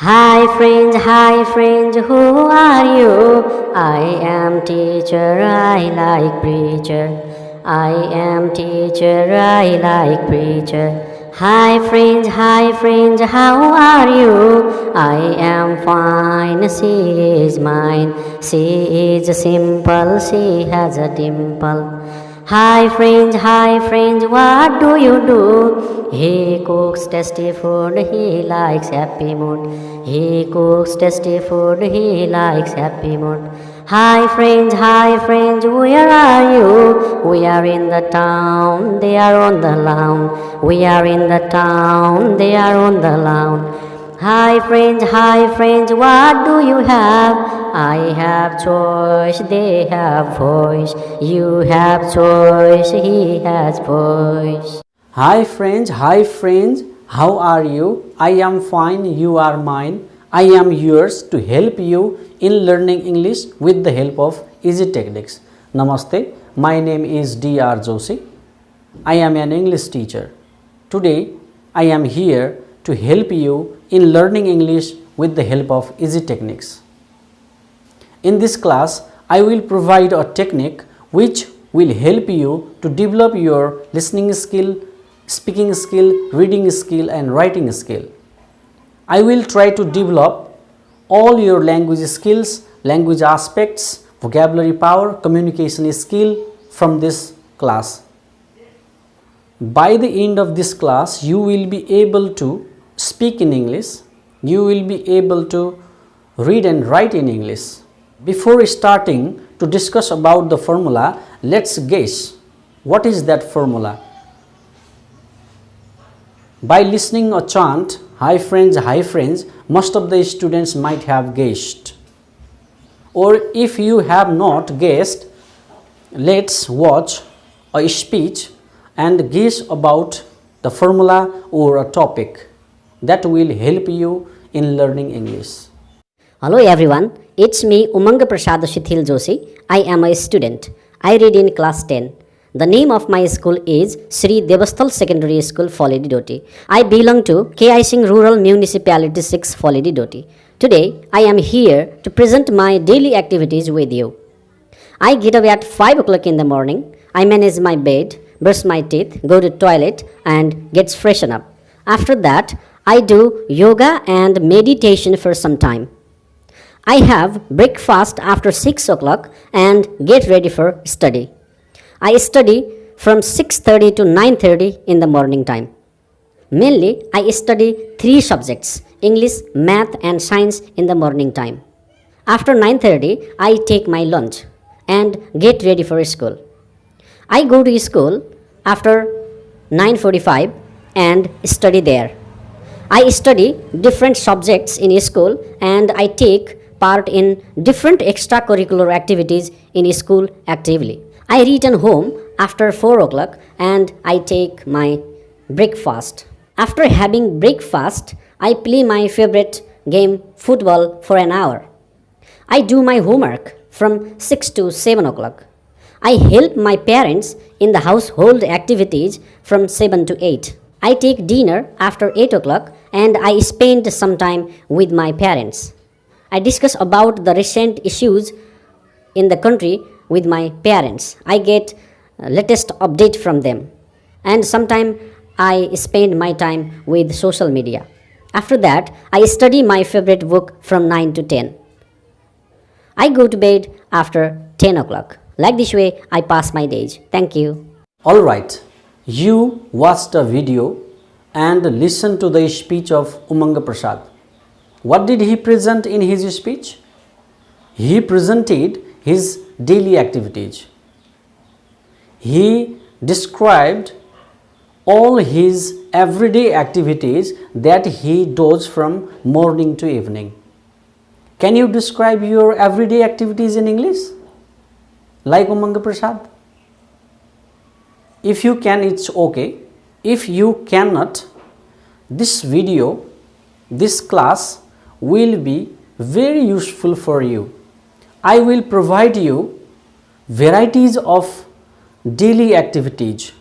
Hi friends, who are you? I am teacher, I like preacher. I am teacher, I like preacher. Hi friends, how are you? I am fine, she is mine. She is simple, she has a dimple. Hi friends, what do you do? He cooks tasty food, he likes happy mood. He cooks tasty food, he likes happy mood. Hi friends, where are you? We are in the town, they are on the lawn. We are in the town, they are on the lawn. Hi friends, what do you have? I have choice, they have voice. You have choice, he has voice. Hi friends, how are you? I am fine, you are mine. I am yours to help you in learning English with the help of easy techniques. Namaste, my name is Dev Ram Joshi. I am an English teacher. Today, I am here to help you in learning English with the help of easy techniques. In this class, I will provide a technique which will help you to develop your listening skill, speaking skill, reading skill and writing skill. I will try to develop all your language skills, language aspects, vocabulary power, communication skill from this class. By the end of this class, you will be able to speak in English, you will be able to read and write in English. Before starting to discuss about the formula, let's guess what is that formula. By listening a chant, hi friends, most of the students might have guessed. Or if you have not guessed, let's watch a speech and guess about the formula or a topic that will help you in learning English. Hello everyone, it's me Umanga Prasad Shithil Joshi. I am a student. I read in class 10. The name of my school is Sri Devasthal Secondary School, Folidi Doti. I belong to K.I. Singh Rural Municipality 6, Folidi Doti. Today, I am here to present my daily activities with you. I get up at 5 o'clock in the morning. I manage my bed, brush my teeth, go to toilet and get freshen up. After that, I do yoga and meditation for some time. I have breakfast after 6 o'clock and get ready for study. I study from 6:30 to 9:30 in the morning time. Mainly, I study 3 subjects, English, Math and Science in the morning time. After 9:30, I take my lunch and get ready for school. I go to school after 9:45 and study there. I study different subjects in school and I take part in different extracurricular activities in school actively. I return home after 4 o'clock and I take my breakfast. After having breakfast, I play my favorite game, football, for an hour. I do my homework from 6 to 7 o'clock. I help my parents in the household activities from 7 to 8. I take dinner after 8 o'clock and I spend some time with my parents. I discuss about the recent issues in the country with my parents. I get latest update from them. And sometime I spend my time with social media. After that, I study my favorite book from 9 to 10. I go to bed after 10 o'clock. Like this way, I pass my days. Thank you. Alright, you watched a video and listened to the speech of Umanga Prasad. What did he present in his speech? He presented his daily activities. He described all his everyday activities that he does from morning to evening. Can you describe your everyday activities in English? Like Umanga Prasad? If you can, it's okay. If you cannot, this video, this class will be very useful for you. I will provide you varieties of daily activities.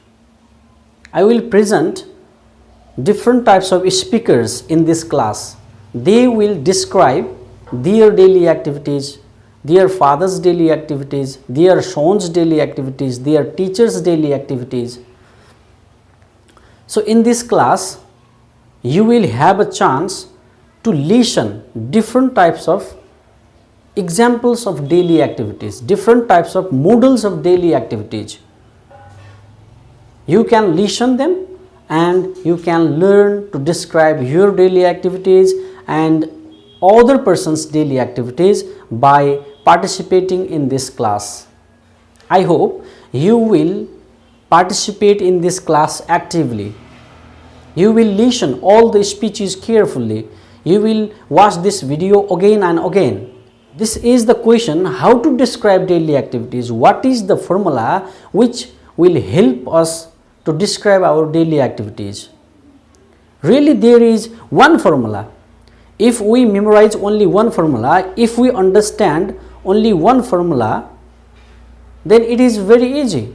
I will present different types of speakers in this class. they will describe their daily activities, their father's daily activities, their son's daily activities, their teacher's daily activities. So in this class, you will have a chance to listen different types of examples of daily activities, different types of models of daily activities. You can listen them and you can learn to describe your daily activities and other person's daily activities by participating in this class. I hope you will participate in this class actively. You will listen all the speeches carefully. You will watch this video again and again. This is the question: how to describe daily activities? What is the formula which will help us to describe our daily activities? Really, there is one formula. If we memorize only one formula, if we understand only one formula, then it is very easy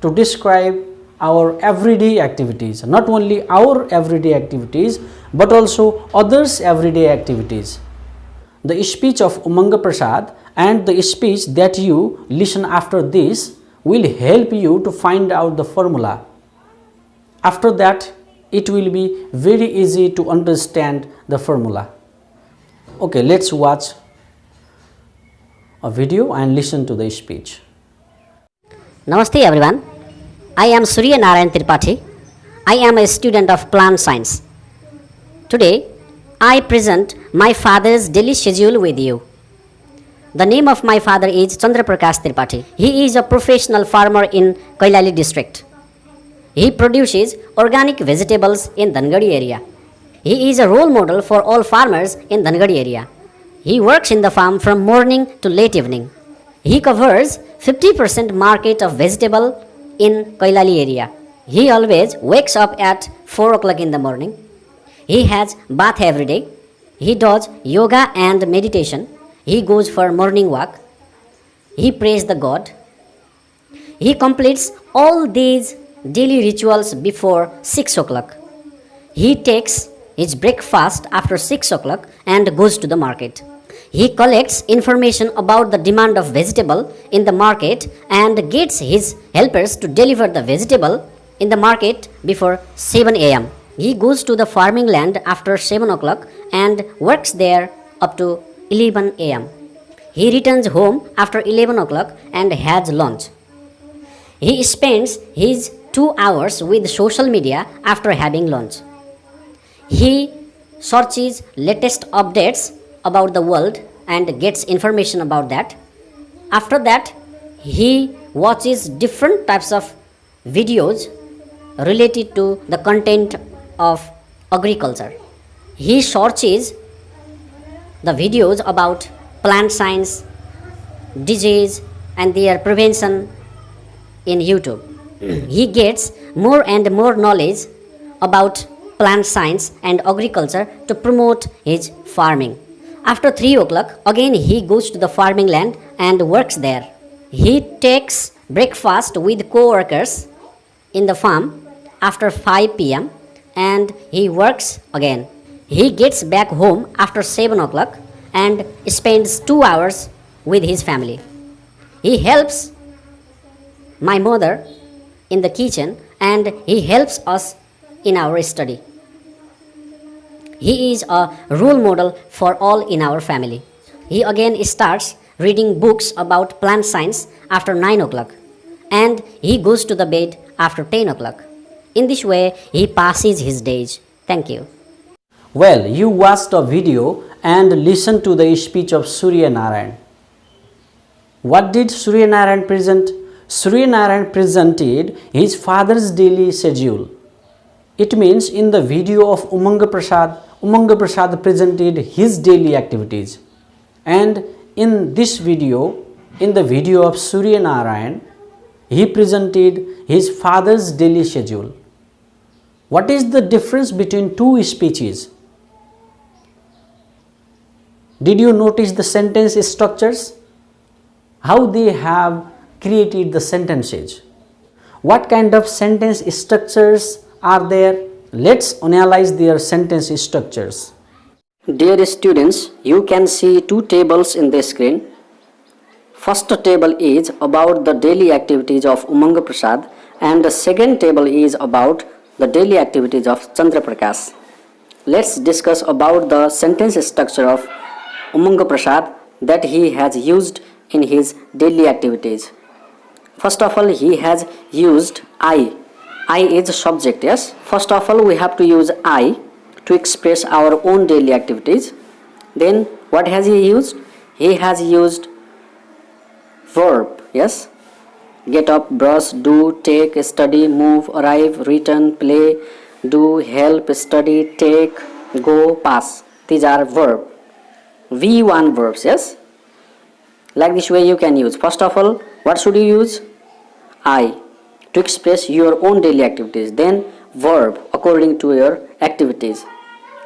to describe our everyday activities. Not only our everyday activities, but also others' everyday activities. The speech of Umanga Prasad and the speech that you listen after this will help you to find out the formula. After that, it will be very easy to understand the formula. Okay, let's watch a video and listen to the speech. Namaste everyone. I am Surya Narayan Tripathi. I am a student of plant science. Today, I present my father's daily schedule with you. The name of my father is Chandra Prakash Tripathi. He is a professional farmer in Kailali district. He produces organic vegetables in Dangadi area. He is a role model for all farmers in Dangadi area. He works in the farm from morning to late evening. He covers 50% market of vegetable in Kailali area. He always wakes up at 4 o'clock in the morning. He has bath every day. He does yoga and meditation. He goes for morning walk. He prays the God. He completes all these daily rituals before 6 o'clock. He takes his breakfast after 6 o'clock and goes to the market. He collects information about the demand of vegetable in the market and gets his helpers to deliver the vegetable in the market before 7 a.m. He goes to the farming land after 7 o'clock and works there up to 11 a.m. He returns home after 11 o'clock and has lunch. He spends his 2 hours with social media after having lunch. He searches latest updates about the world and gets information about that. After that, he watches different types of videos related to the content of agriculture. He searches the videos about plant science, disease and their prevention in YouTube. He gets more and more knowledge about plant science and agriculture to promote his farming. After 3 o'clock, again he goes to the farming land and works there. He takes breakfast with co-workers in the farm after 5 p.m. and he works again. He gets back home after 7 o'clock and spends 2 hours with his family. He helps my mother in the kitchen and he helps us in our study. He is a role model for all in our family. He again starts reading books about plant science after 9 o'clock and he goes to the bed after 10 o'clock. In this way, he passes his days. Thank you. Well, you watched a video and listened to the speech of Surya Narayan. What did Surya Narayan present? Surya Narayan presented his father's daily schedule. It means in the video of Umanga Prasad presented his daily activities. And in this video, in the video of Surya Narayan, he presented his father's daily schedule. What is the difference between two speeches? Did you notice the sentence structures? How they have created the sentences? What kind of sentence structures are there? Let's analyze their sentence structures. Dear students, you can see two tables in the screen. First table is about the daily activities of Umanga Prasad and the second table is about the daily activities of Chandra Prakash. Let's discuss about the sentence structure of Umanga Prasad that he has used in his daily activities. First of all, he has used I. I is subject, yes. First of all, we have to use I to express our own daily activities. Then what has he used? He has used verb, yes. Get up, brush, do, take, study, move, arrive, return, play, do, help, study, take, go, pass. These are verb. V1 verbs, yes. Like this way you can use. First of all, what should you use? I to express your own daily activities. Then verb according to your activities.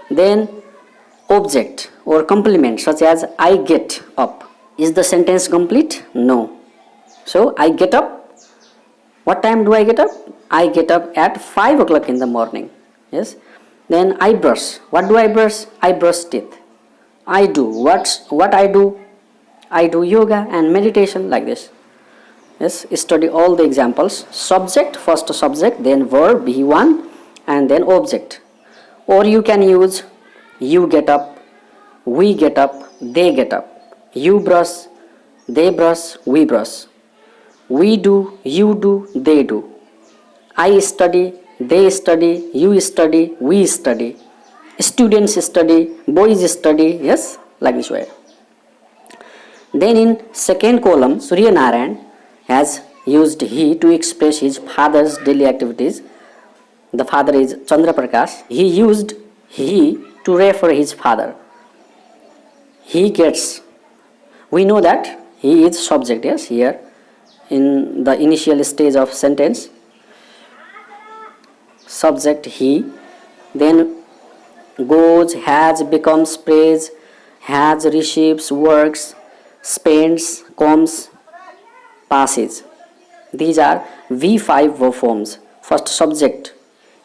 Then object or complement such as I get up. Is the sentence complete? No. So I get up. What time do I get up? I get up at 5 o'clock in the morning. Yes. Then I brush. What do I brush? I brush teeth. I do. What I do? I do yoga and meditation, like this. Yes, study all the examples. Subject, first subject, then verb V1 and then object. Or you can use you get up, we get up, they get up. You brush, they brush, we brush. We do, you do, they do. I study, they study, you study, we study. Students study, boys study, yes, like this way. Then in second column, Surya Narayan has used he to express his father's daily activities. The father is Chandra Prakash. He used he to refer his father. He gets. We know that he is subject, yes, here in the initial stage of sentence. Subject he, then goes, has, becomes, prays, has, receives, works, spends, comes, passes. These are V5 verb forms. First subject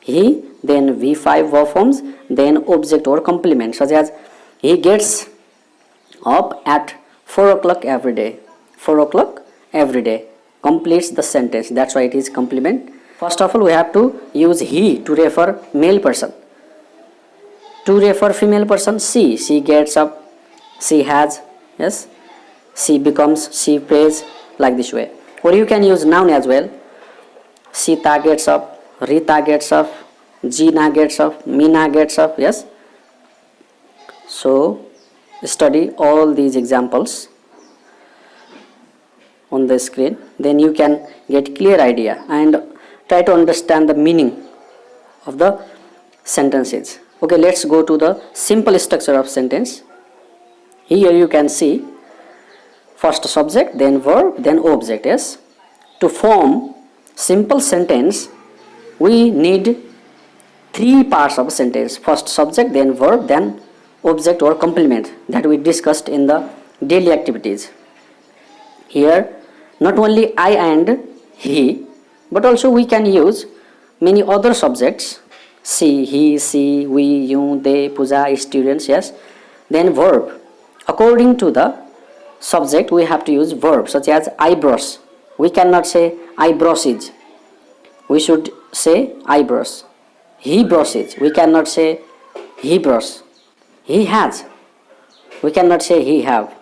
he, then V5 verb forms, then object or complement such as he gets up at 4 o'clock every day. 4 o'clock every day completes the sentence. That's why it is complement. First of all, we have to use he to refer male person. To refer female person, she gets up, she has, yes, she becomes, she prays, like this way. Or you can use noun as well. Sita gets up, Rita gets up, Gina gets up, Meena gets up, yes. So study all these examples on the screen, then you can get clear idea and try to understand the meaning of the sentences. Okay, let's go to the simple structure of sentence. Here you can see first subject, then verb, then object, yes. To form simple sentence, we need three parts of a sentence. First subject, then verb, then object or complement that we discussed in the daily activities. Here, not only I and he, but also we can use many other subjects. She, he, she, we, you, they, puja, students, yes. Then verb. According to the subject, we have to use verb such as I brush. We cannot say I brushes. We should say I brush. He brushes. We cannot say he brush. He has. We cannot say he have.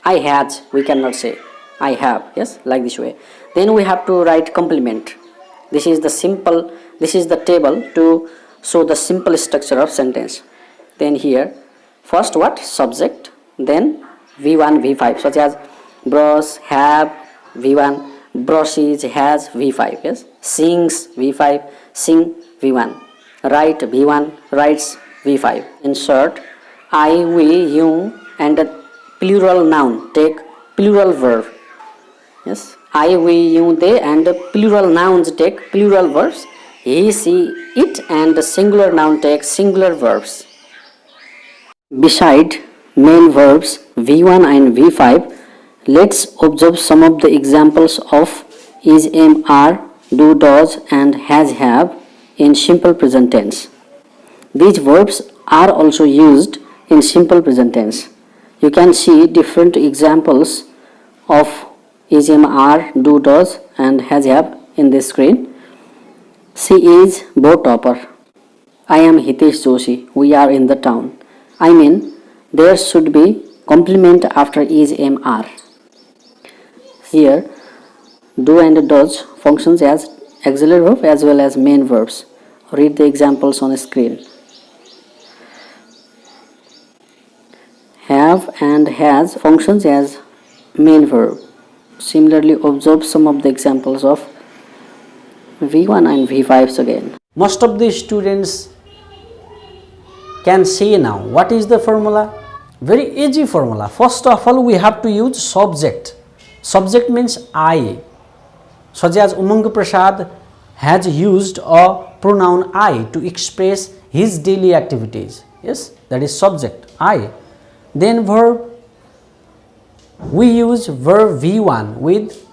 I had. We cannot say I have. Yes, like this way. Then we have to write complement. This is the table to show the simple structure of sentence. Then here, first what? Subject. Then V1, V5 such as brush, have, V1, brushes, has, V5, yes. Sings, V5, sing, V1. Write, V1, writes, V5. Insert I, we, you and a plural noun, take plural verb. Yes, I, we, you, they and plural nouns take plural verbs. He, she, it and the singular noun take singular verbs. Beside main verbs V1 and V5, let's observe some of the examples of is, am, are, do, does and has, have in simple present tense. These verbs are also used in simple present tense. You can see different examples of is, am, are, do, does and has, have in this screen. She is board topper. I am Hitesh Joshi. We are in the town. I mean, there should be complement after is, am, are. Here, do and does functions as auxiliary verb as well as main verbs. Read the examples on the screen. Have and has functions as main verb. Similarly, observe some of the examples of V1 and V5s again. Most of the students can say now what is the formula? Very easy formula. First of all, we have to use subject. Subject means I. Such as Umang Prasad has used a pronoun I to express his daily activities. Yes, that is subject, I. Then verb, we use verb V1 with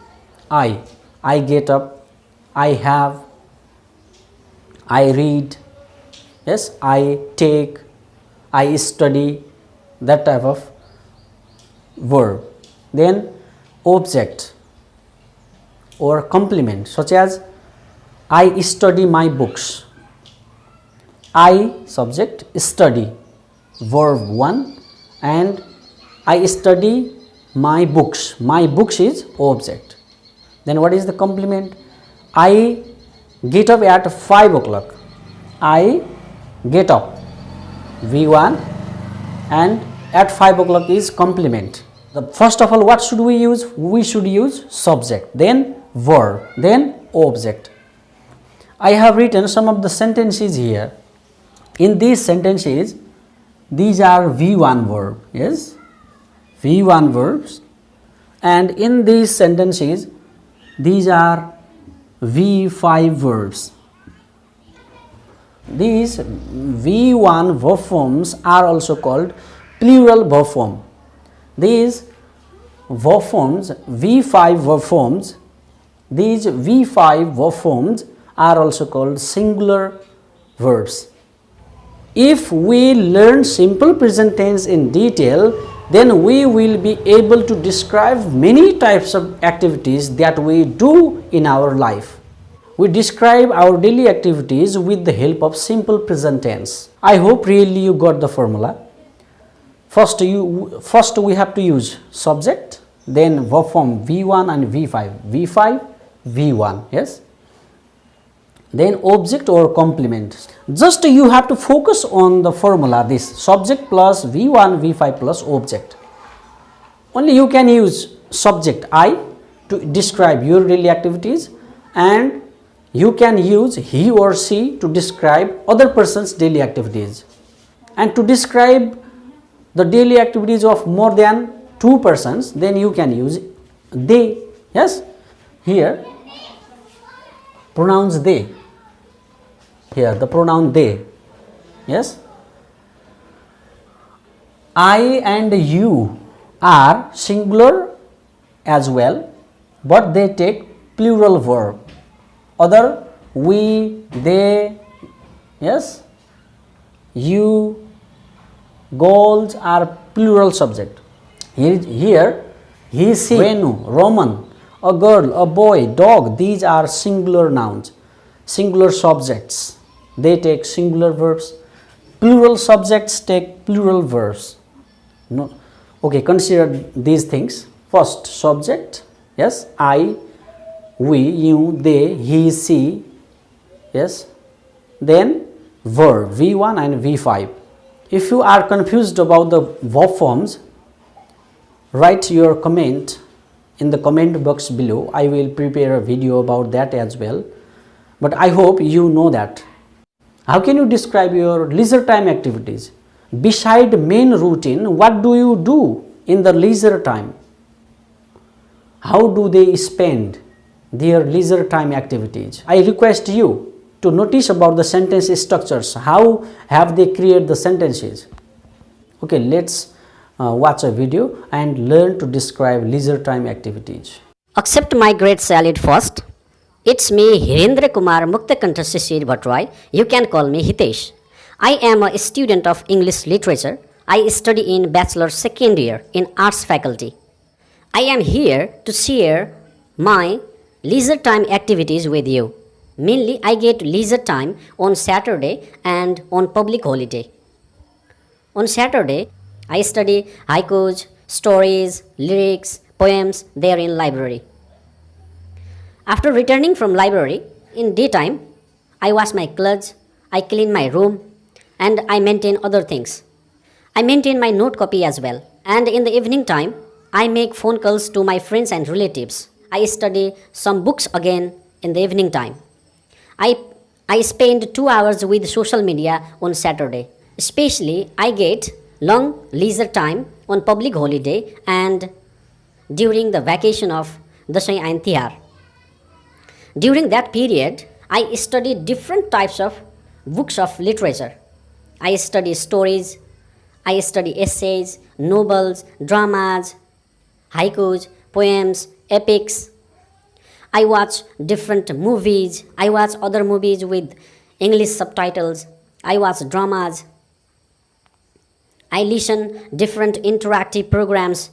I. I get up, I have, I read, yes, I take, I study, that type of verb. Then object or complement, such as I study my books. I subject, study verb 1, and I study my books. My books is object. Then what is the complement? I get up at 5 o'clock. I get up V1 and at 5 o'clock is complement. First of all, what should we use? We should use subject, then verb, then object. I have written some of the sentences here. In these sentences, these are V1 verb, yes, V1 verbs, and in these sentences, these are V5 verbs. These V1 verb forms are also called plural verb form. These verb forms, V5 verb forms, these V5 verb forms are also called singular verbs. If we learn simple present tense in detail, then we will be able to describe many types of activities that we do in our life. We describe our daily activities with the help of simple present tense. I hope really you got the formula. First we have to use subject, then verb form V1 and V5, V5, V1, yes. Then object or complement. Just you have to focus on the formula, this subject plus V1, V5 plus object. Only you can use subject I to describe your daily activities, and you can use he or she to describe other person's daily activities. And to describe the daily activities of more than 2 persons, then you can use they, yes. Here pronouns they. Here the pronoun they, yes. I and you are singular as well, but they take plural verb. Other, we, they, yes, you, girls are plural subject. Here he, she, Venu, Roman, a girl, a boy, dog, these are singular nouns, singular subjects. They take singular verbs. Plural subjects take plural verbs. No. Okay, consider these things. First, subject, yes, I, we, you, they, he, she, yes. Then verb V1 and V5. If you are confused about the verb forms, write your comment in the comment box below. I will prepare a video about that as well. But I hope you know that. How can you describe your leisure time activities? Beside main routine, what do you do in the leisure time? How do they spend their leisure time activities? I request you to notice about the sentence structures. How have they created the sentences? Okay, let's watch a video and learn to describe leisure time activities. Accept my great salute first. It's me, Hirendra Kumar Muktakanta Shishir Bhatrai. You can call me Hitesh. I am a student of English literature. I study in Bachelor second year in Arts faculty. I am here to share my leisure time activities with you. Mainly, I get leisure time on Saturday and on public holiday. On Saturday, I study haikus, stories, lyrics, poems there in library. After returning from library, in daytime, I wash my clothes, I clean my room, and I maintain other things. I maintain my note copy as well. And in the evening time, I make phone calls to my friends and relatives. I study some books again in the evening time. I spend 2 hours with social media on Saturday. Especially, I get long leisure time on public holiday and during the vacation of Dasai and Tihar. During that period, I study different types of books of literature. I study stories, I study essays, novels, dramas, haikus, poems, epics. I watch different movies. I watch other movies with English subtitles. I watch dramas. I listen different interactive programs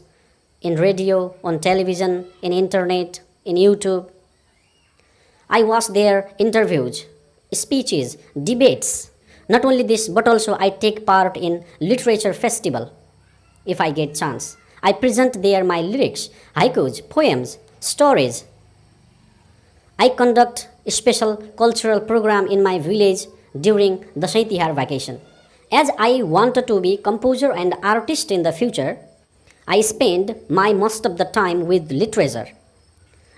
in radio, on television, in internet, in YouTube. I watch their interviews, speeches, debates. Not only this, but also I take part in literature festival if I get chance. I present there my lyrics, haikus, poems, stories. I conduct a special cultural program in my village during the Tihar vacation. As I wanted to be composer and artist in the future, I spend my most of the time with literature.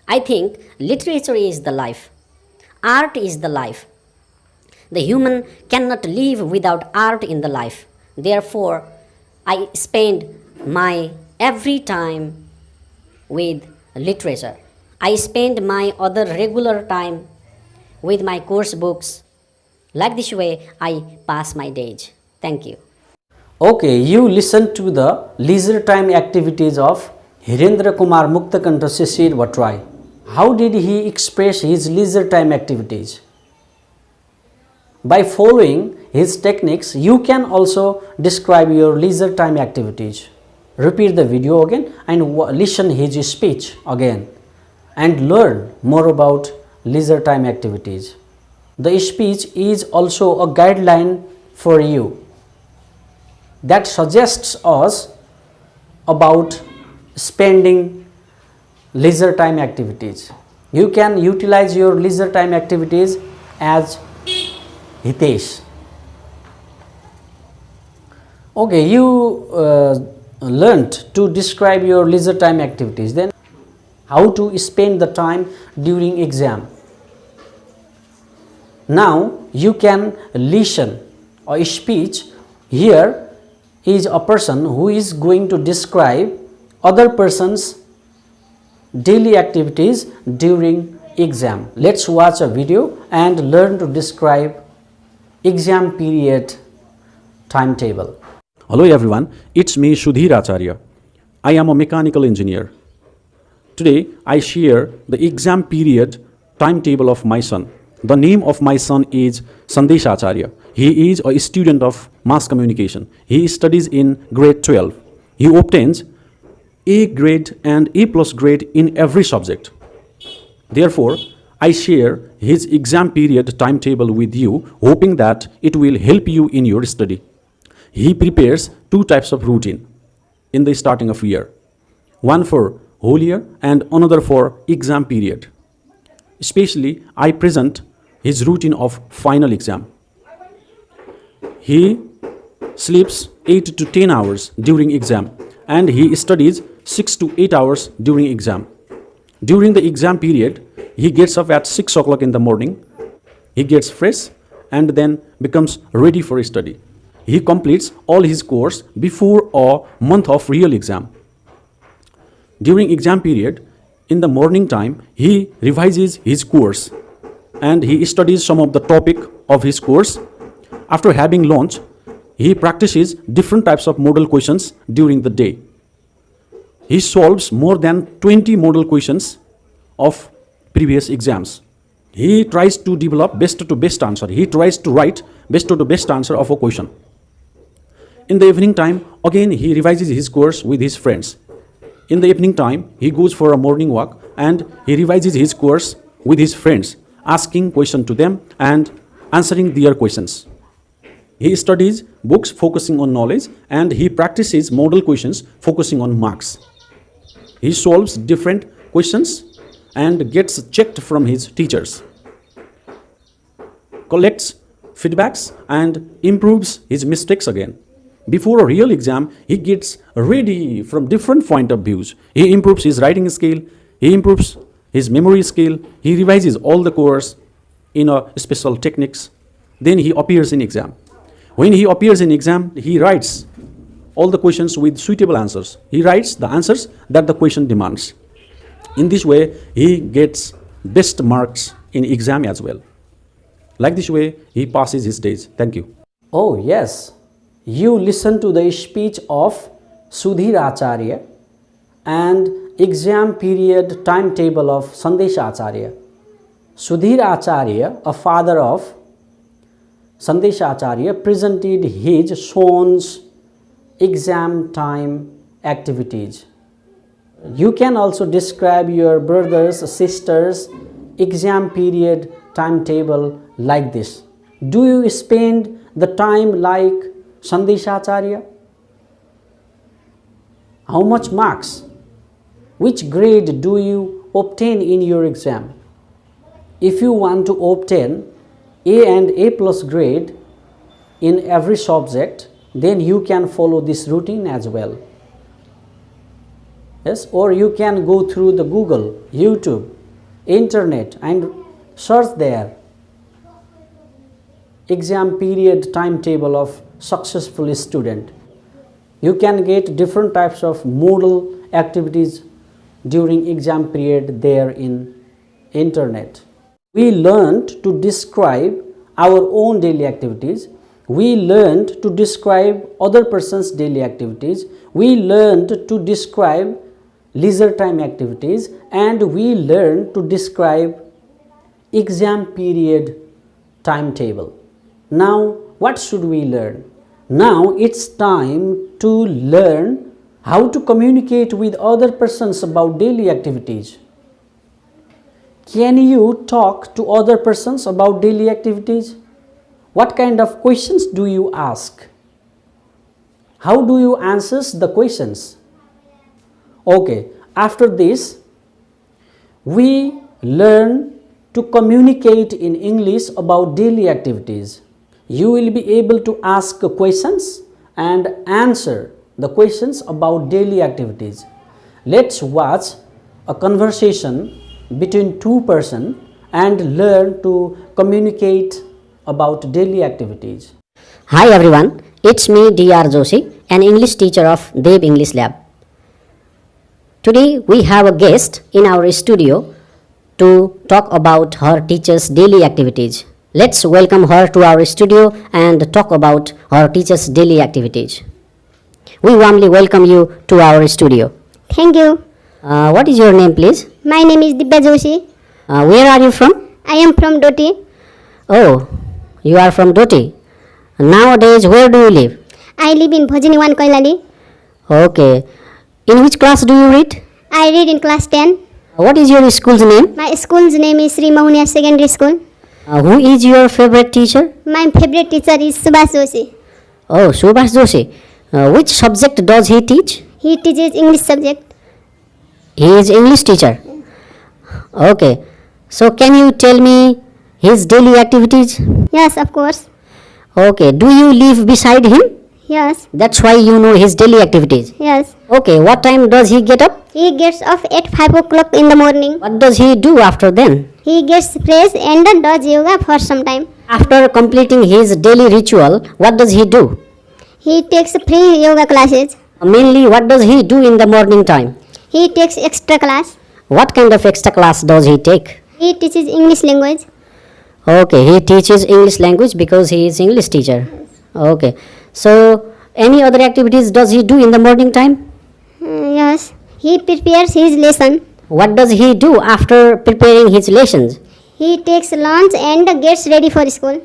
I think literature is the life. Art is the life. The human cannot live without art in the life. Therefore, I spend my every time with literature. I spend my other regular time with my course books. Like this way, I pass my days. Thank you. Okay, you listen to the leisure time activities of Hirendra Kumar Muktakanta Shishir Bhatrai. How did he express his leisure time activities? By following his techniques, you can also describe your leisure time activities. Repeat the video again and listen his speech again and learn more about leisure time activities. The speech is also a guideline for you that suggests us about spending leisure time activities. You can utilize your leisure time activities as Hitesh. Okay, you learnt to describe your leisure time activities. Then how to spend the time during exam. Now you can listen a speech. Here is a person who is going to describe other person's daily activities during exam. Let's watch a video and learn to describe exam period timetable. Hello everyone, it's me Sudhir Acharya. I am a mechanical engineer. Today I share the exam period timetable of my son. The name of my son is Sandesh Acharya. He is a student of mass communication. He studies in grade 12. He obtains A grade and A plus grade in every subject. Therefore, I share his exam period timetable with you, hoping that it will help you in your study. He prepares 2 types of routine in the starting of year. One for whole year and another for exam period. Especially, I present his routine of final exam. He sleeps 8 to 10 hours during exam and he studies 6 to 8 hours during exam. During the exam period, he gets up at 6 o'clock in the morning. He gets fresh and then becomes ready for study. He completes all his course before a month of real exam. During exam period, in the morning time, he revises his course and he studies some of the topic of his course. After having lunch, he practices different types of model questions during the day. He solves more than 20 model questions of previous exams. He tries to develop best to best answer. He tries to write best to best answer of a question. In the evening time, again he revises his course with his friends. In the evening time, he goes for a morning walk and he revises his course with his friends, asking questions to them and answering their questions. He studies books focusing on knowledge and he practices model questions focusing on marks. He solves different questions and gets checked from his teachers, collects feedbacks and improves his mistakes again. Before a real exam, he gets ready from different point of views. He improves his writing skill, he improves his memory skill, he revises all the course in a special techniques. Then he appears in exam. When he appears in exam, he writes all the questions with suitable answers. He writes the answers that the question demands. In this way, he gets best marks in exam as well. Like this way, he passes his days. Thank you. Oh yes, you listen to the speech of Sudhir Acharya and exam period timetable of Sandesh Acharya. Sudhir Acharya, a father of Sandesh Acharya, presented his son's exam time activities. You can also describe your brother's, sister's exam period timetable like this. Do you spend the time like Sandesh Acharya? How much marks? Which grade do you obtain in your exam? If you want to obtain A and A plus grade in every subject, then you can follow this routine as well. Yes, or you can go through the Google, YouTube, internet and search there exam period timetable of successful student. You can get different types of model activities during exam period there in internet. We learned to describe our own daily activities. We learned to describe other person's daily activities. We learned to describe leisure time activities, and we learned to describe exam period timetable. Now, what should we learn? Now it's time to learn how to communicate with other persons about daily activities. Can you talk to other persons about daily activities? What kind of questions do you ask? How do you answer the questions? Okay, after this, we learn to communicate in English about daily activities. You will be able to ask questions and answer the questions about daily activities. Let's watch a conversation between two persons and learn to communicate about daily activities. Hi everyone, it's me Dr. Joshi, an English teacher of Dev English Lab. Today we have a guest in our studio to talk about her teacher's daily activities. Let's welcome her to our studio and talk about her teacher's daily activities. We warmly welcome you to our studio. Thank you. What is your name, please? My name is Divya Joshi. Where are you from? I am from Doti. Oh, you are from Doti. Nowadays, where do you live? I live in Bhojini 1 Koilali. Okay. In which class do you read? I read in class 10. What is your school's name? My school's name is Sri Mahunia Secondary School. Who is your favorite teacher? My favorite teacher is Subhash Joshi. Oh, Subhash Joshi. Which subject does he teach? He teaches English subject. He is English teacher. Okay. So can you tell me his daily activities? Yes, of course. Okay. Do you live beside him? Yes. That's why you know his daily activities. Yes. Okay. What time does he get up? He gets up at 5 o'clock in the morning. What does he do after then? He gets fresh and does yoga for some time. After completing his daily ritual, what does he do? He takes free yoga classes. Mainly, what does he do in the morning time? He takes extra class. What kind of extra class does he take? He teaches English language. Okay, he teaches English language because he is English teacher. Okay. So, any other activities does he do in the morning time? Yes. He prepares his lesson. What does he do after preparing his lessons? He takes lunch and gets ready for school.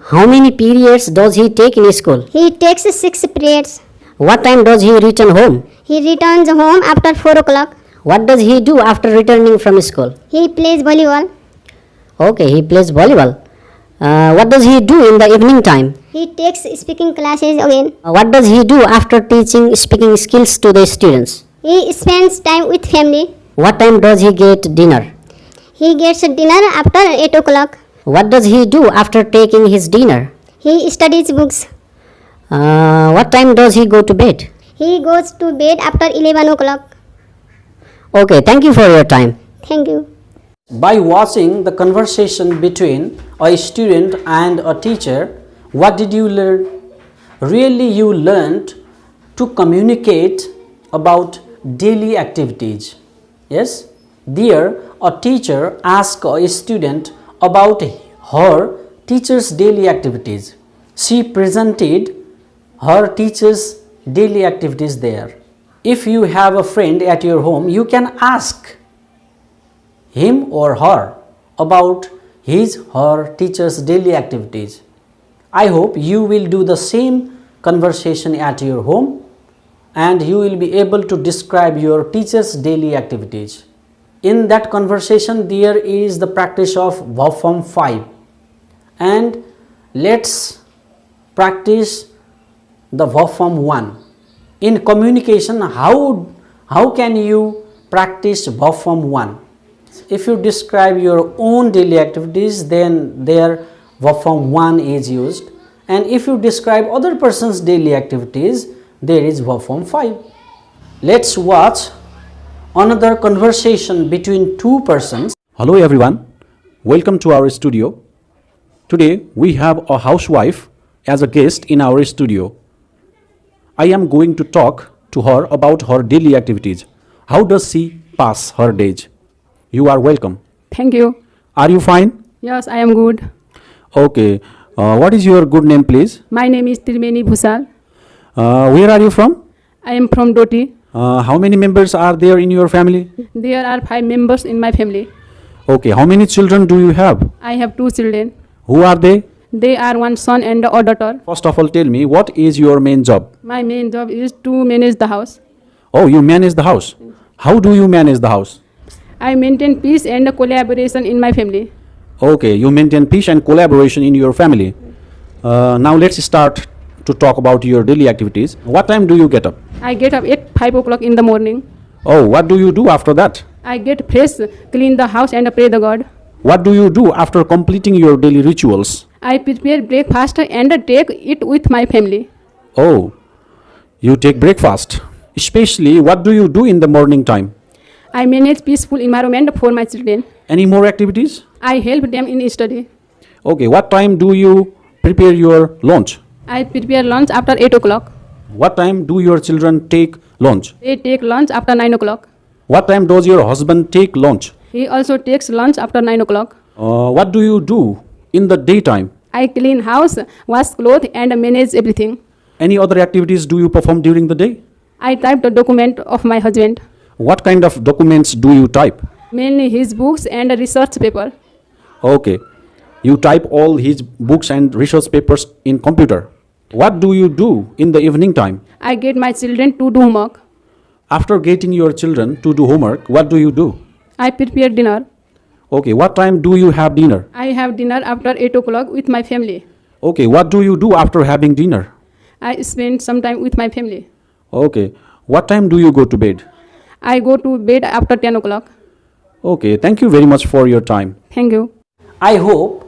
How many periods does he take in school? He takes 6 periods. What time does he return home? He returns home after 4 o'clock. What does he do after returning from school? He plays volleyball. Okay, he plays volleyball. What does he do in the evening time? He takes speaking classes again. What does he do after teaching speaking skills to the students? He spends time with family. What time does he get dinner? He gets dinner after 8 o'clock. What does he do after taking his dinner? He studies books. What time does he go to bed? He goes to bed after 11 o'clock. Okay, thank you for your time. Thank you. By watching the conversation between a student and a teacher, what did you learn? Really, you learned to communicate about daily activities. Yes? There, a teacher asked a student about her teacher's daily activities. She presented her teacher's daily activities there. If you have a friend at your home, you can ask him or her about her teacher's daily activities. I hope you will do the same conversation at your home and you will be able to describe your teacher's daily activities. In that conversation, there is the practice of verb form 5, and let's practice the verb form 1. In communication, how can you practice verb form 1? If you describe your own daily activities, then there verb form 1 is used, and if you describe other person's daily activities, there is verb form 5. Let's watch another conversation between two persons. Hello everyone, welcome to our studio. Today we have a housewife as a guest in our studio. I am going to talk to her about her daily activities. How does she pass her days? You are welcome. Thank you. Are you fine? Yes, I am good. Okay. What is your good name, please? My name is Tirmeni Bhusal. Where are you from? I am from Doti. How many members are there in your family? There are 5 members in my family. Okay. How many children do you have? I have 2 children. Who are they? They are 1 son and a daughter. First of all, tell me, what is your main job? My main job is to manage the house. Oh, you manage the house. How do you manage the house? I maintain peace and collaboration in my family. Okay, you maintain peace and collaboration in your family. Now let's start to talk about your daily activities. What time do you get up? I get up at 5 o'clock in the morning. Oh, what do you do after that? I get fresh, clean the house and pray the God. What do you do after completing your daily rituals? I prepare breakfast and take it with my family. Oh, you take breakfast. Especially, what do you do in the morning time? I manage peaceful environment for my children. Any more activities? I help them in study. Okay, what time do you prepare your lunch? I prepare lunch after 8 o'clock. What time do your children take lunch? They take lunch after 9 o'clock. What time does your husband take lunch? He also takes lunch after 9 o'clock. What do you do in the daytime? I clean house, wash clothes and manage everything. Any other activities do you perform during the day? I type the document of my husband. What kind of documents do you type? Mainly his books and research paper. Okay. You type all his books and research papers in computer. What do you do in the evening time? I get my children to do homework. After getting your children to do homework, what do you do? I prepare dinner. Okay. What time do you have dinner? I have dinner after 8 o'clock with my family. Okay. What do you do after having dinner? I spend some time with my family. Okay. What time do you go to bed? I go to bed after 10 o'clock. Okay. Thank you very much for your time. Thank you. I hope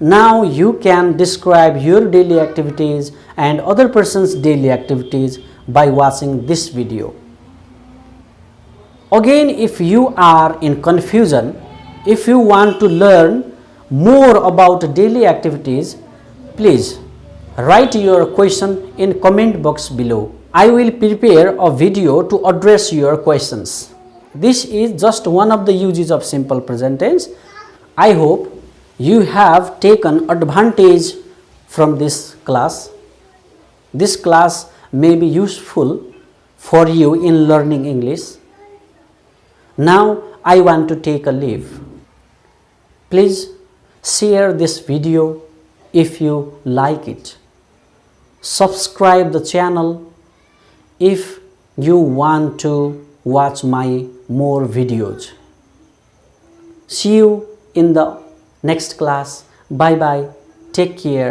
now you can describe your daily activities and other person's daily activities by watching this video. Again, if you are in confusion, if you want to learn more about daily activities, please write your question in comment box below. I will prepare a video to address your questions. This is just one of the uses of simple present tense. I hope you have taken advantage from this class. This class may be useful for you in learning English. Now I want to take a leave. Please share this video if you like it. Subscribe the channel if you want to watch my more videos. See you in the next class. Bye bye. Take care.